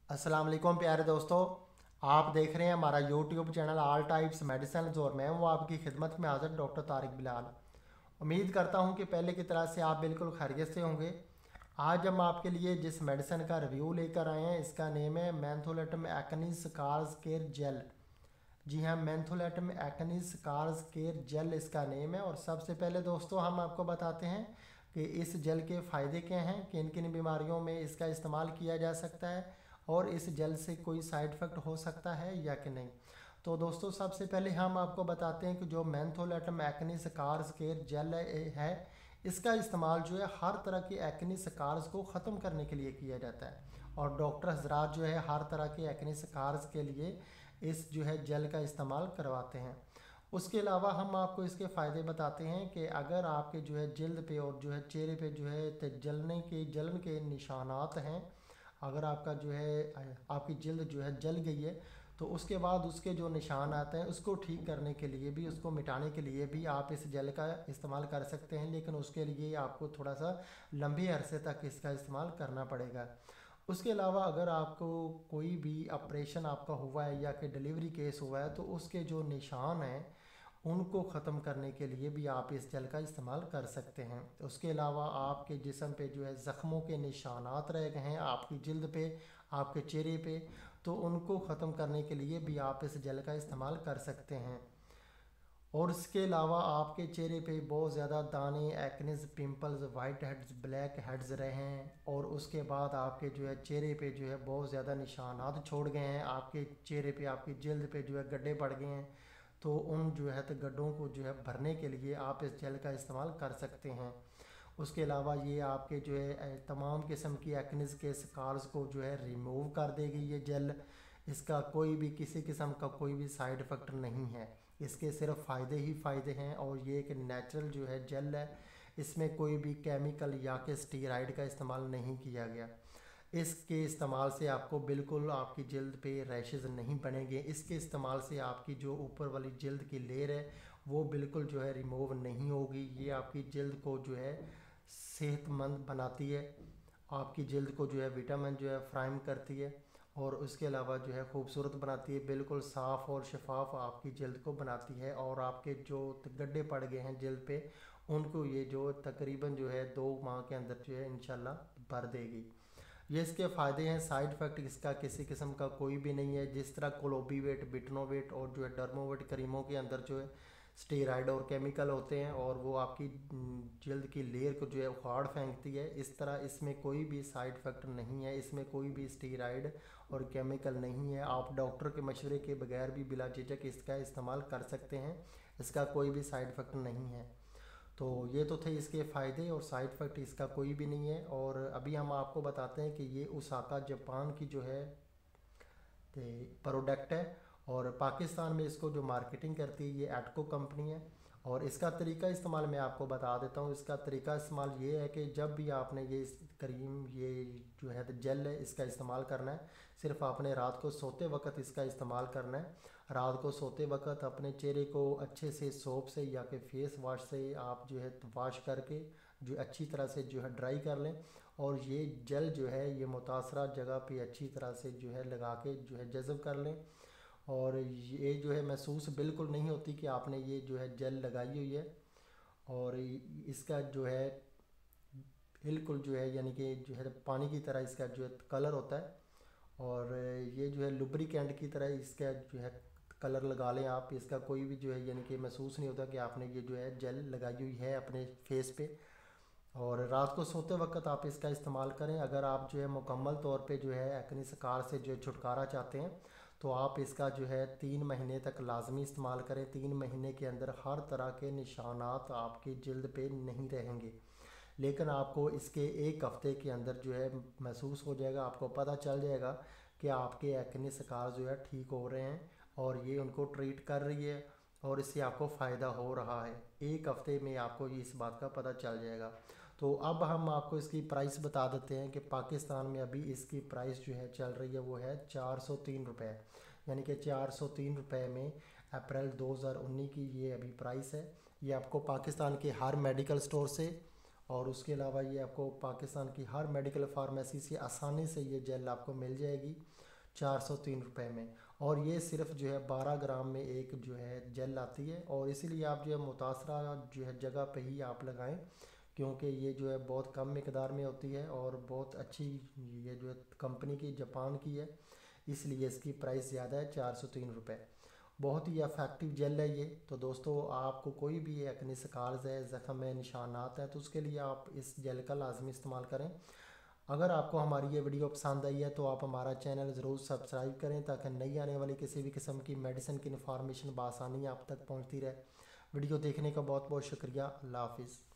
अस्सलाम वालेकुम प्यारे दोस्तों। आप देख रहे हैं हमारा YouTube channel all types medicine और मैं हूँ आपकी खिदमत में हाजिर डॉक्टर तारिक बिलाल। उम्मीद करता हूँ कि पहले की तरह से आप बिल्कुल खैरियत से होंगे। आज हम आपके लिए जिस मेडिसिन का रिव्यू लेकर आए हैं इसका नेम है मेंथोलेटम एक्ने स्कार्स केयर जेल। जी हाँ, मेंथोलेटम एक्ने स्कार्स केयर जेल इसका नेम है। और सबसे पहले दोस्तों हम आपको बताते हैं कि इस जेल के फ़ायदे क्या हैं, किन किन बीमारियों में इसका इस्तेमाल किया जा सकता है और इस जेल से कोई साइड इफ़ेक्ट हो सकता है या कि नहीं। तो दोस्तों सबसे पहले हम आपको बताते हैं कि जो मेंथोलेटम एक्ने स्कार्स केयर जेल है इसका इस्तेमाल जो है हर तरह की एक्ने स्कार्स को ख़त्म करने के लिए किया जाता है। और डॉक्टर हजरात जो है हर तरह के एक्ने स्कार्स के लिए इस जो है जेल का इस्तेमाल करवाते हैं। उसके अलावा हम आपको इसके फ़ायदे बताते हैं कि अगर आपके जो है जल्द पे और जो है चेहरे पे जो है जलन के निशानात हैं, अगर आपका जो है आपकी जल्द जो है जल गई है तो उसके बाद उसके जो निशान आते हैं उसको ठीक करने के लिए भी, उसको मिटाने के लिए भी आप इस जेल का इस्तेमाल कर सकते हैं। लेकिन उसके लिए आपको थोड़ा सा लंबे अरसे तक इसका इस्तेमाल करना पड़ेगा। उसके अलावा अगर आपको कोई भी ऑपरेशन आपका हुआ है या कि डिलीवरी केस हुआ है तो उसके जो निशान हैं उनको ख़त्म करने के लिए भी आप इस जेल का इस्तेमाल कर सकते हैं। उसके अलावा आपके जिस्म पे जो है ज़ख्मों के निशानात रह गए हैं आपकी जल्द पे, आपके चेहरे पे, तो उनको ख़त्म करने के लिए भी आप इस जेल का इस्तेमाल कर सकते हैं। और इसके अलावा आपके चेहरे पे बहुत ज़्यादा दाने, एक्नेस, pimples, white heads, black heads रहे हैं और उसके बाद आपके जो है चेहरे पे जो है बहुत ज़्यादा निशानात छोड़ गए हैं, आपके चेहरे पे आपकी जल्द पे जो है गड्ढे पड़ गए हैं, तो उन जो है तो गड्ढों को जो है भरने के लिए आप इस जेल का इस्तेमाल कर सकते हैं। उसके अलावा ये आपके जो है तमाम किस्म की एक्नेस के स्कार्स को जो है रिमूव कर देगी ये जेल। इसका कोई भी किसी किस्म का कोई भी साइड इफ़ेक्ट नहीं है, इसके सिर्फ फ़ायदे ही फ़ायदे हैं। और ये एक नेचुरल जो है जेल है, इसमें कोई भी केमिकल या कि स्टीराइड का इस्तेमाल नहीं किया गया। इसके इस्तेमाल से आपको बिल्कुल आपकी जल्द पे रैशेज़ नहीं बनेंगे। इसके इस्तेमाल से आपकी जो ऊपर वाली जल्द की लेयर है वो बिल्कुल जो है रिमूव नहीं होगी। ये आपकी जल्द को जो है सेहतमंद बनाती है, आपकी जल्द को जो है विटामिन जो है फ्राहम करती है और उसके अलावा जो है खूबसूरत बनाती है, बिल्कुल साफ़ और शफाफ आपकी जल्द को बनाती है। और आपके जो गड्ढे पड़ गए हैं जल्द पे उनको ये जो तकरीबन जो है 2 माह के अंदर जो है इंशाल्लाह भर देगी। ये इसके फ़ायदे हैं। साइड इफ़ेक्ट इसका किसी किस्म का कोई भी नहीं है। जिस तरह कोलोबीवेट, बिटनोवेट और जो है डर्मोवेट क्रीमों के अंदर जो है स्टेरॉइड और केमिकल होते हैं और वो आपकी जल्द की लेयर को जो है उखाड़ फेंकती है, इस तरह इसमें कोई भी साइड इफ़ेक्ट नहीं है, इसमें कोई भी स्टेरॉइड और केमिकल नहीं है। आप डॉक्टर के मशवरे के बगैर भी बिला झिझक इसका इस्तेमाल कर सकते हैं, इसका कोई भी साइड इफ़ेक्ट नहीं है। तो ये तो थे इसके फ़ायदे, और साइड इफ़ेक्ट इसका कोई भी नहीं है। और अभी हम आपको बताते हैं कि ये ओसाका जापान की जो है प्रोडक्ट है और पाकिस्तान में इसको जो मार्केटिंग करती है ये एटको कंपनी है। और इसका तरीका इस्तेमाल मैं आपको बता देता हूँ। इसका तरीका इस्तेमाल ये है कि जब भी आपने ये क्रीम, ये जो है जेल है, इसका इस्तेमाल करना है, सिर्फ आपने रात को सोते वक्त इसका इस्तेमाल करना है। रात को सोते वक्त अपने चेहरे को अच्छे से सोप से या कि फेस वाश से आप जो है वाश करके जो अच्छी तरह से जो है ड्राई कर लें। और ये जेल जो है ये मुतासरा जगह पे अच्छी तरह से जो है लगा के जो है जज़ब कर लें। और ये जो है महसूस बिल्कुल नहीं होती कि आपने ये जो है जेल लगाई हुई है। और इसका जो है बिल्कुल जो है यानी कि जो है पानी की तरह इसका जो है कलर होता है। और ये जो है लुब्रिकेंट की तरह इसका जो है कलर लगा लें आप, इसका कोई भी जो है यानी कि महसूस नहीं होता कि आपने ये जो है जेल लगाई हुई है अपने फेस पे। और रात को सोते वक्त आप इसका इस्तेमाल करें। अगर आप जो है मुकम्मल तौर पे जो है एक्ने शिकार से जो है छुटकारा चाहते हैं तो आप इसका जो है 3 महीने तक लाजमी इस्तेमाल करें। 3 महीने के अंदर हर तरह के निशानात आपकी जल्द पे नहीं रहेंगे, लेकिन आपको इसके 1 हफ़्ते के अंदर जो है महसूस हो जाएगा, आपको पता चल जाएगा कि आपके एक्ने शिकार जो है ठीक हो रहे हैं और ये उनको ट्रीट कर रही है और इससे आपको फ़ायदा हो रहा है। 1 हफ़्ते में आपको इस बात का पता चल जाएगा। तो अब हम आपको इसकी प्राइस बता देते हैं कि पाकिस्तान में अभी इसकी प्राइस जो है चल रही है वो है 403 रुपये, यानी कि 403 रुपये में अप्रैल 2019 की ये अभी प्राइस है। ये आपको पाकिस्तान के हर मेडिकल स्टोर से और उसके अलावा ये आपको पाकिस्तान की हर मेडिकल फार्मेसी से आसानी से ये जेल आपको मिल जाएगी 403 रुपये में। और ये सिर्फ जो है 12 ग्राम में एक जो है जेल आती है, और इसीलिए आप जो है मुतासरा जो है जगह पे ही आप लगाएं, क्योंकि ये जो है बहुत कम मिकदार में होती है और बहुत अच्छी ये जो है कंपनी की जापान की है, इसलिए इसकी प्राइस ज़्यादा है 403 रुपये। बहुत ही इफ़ेक्टिव जेल है ये। तो दोस्तों आपको कोई भी एक्ने स्कार्स है, ज़ख्म है, निशानात हैं, तो उसके लिए आप इस जेल का लाजमी इस्तेमाल करें। अगर आपको हमारी ये वीडियो पसंद आई है तो आप हमारा चैनल ज़रूर सब्सक्राइब करें, ताकि नई आने वाली किसी भी किस्म की मेडिसिन की इन्फॉर्मेशन बआसानी आप तक पहुंचती रहे। वीडियो देखने का बहुत बहुत शुक्रिया। अल्लाह हाफिज़।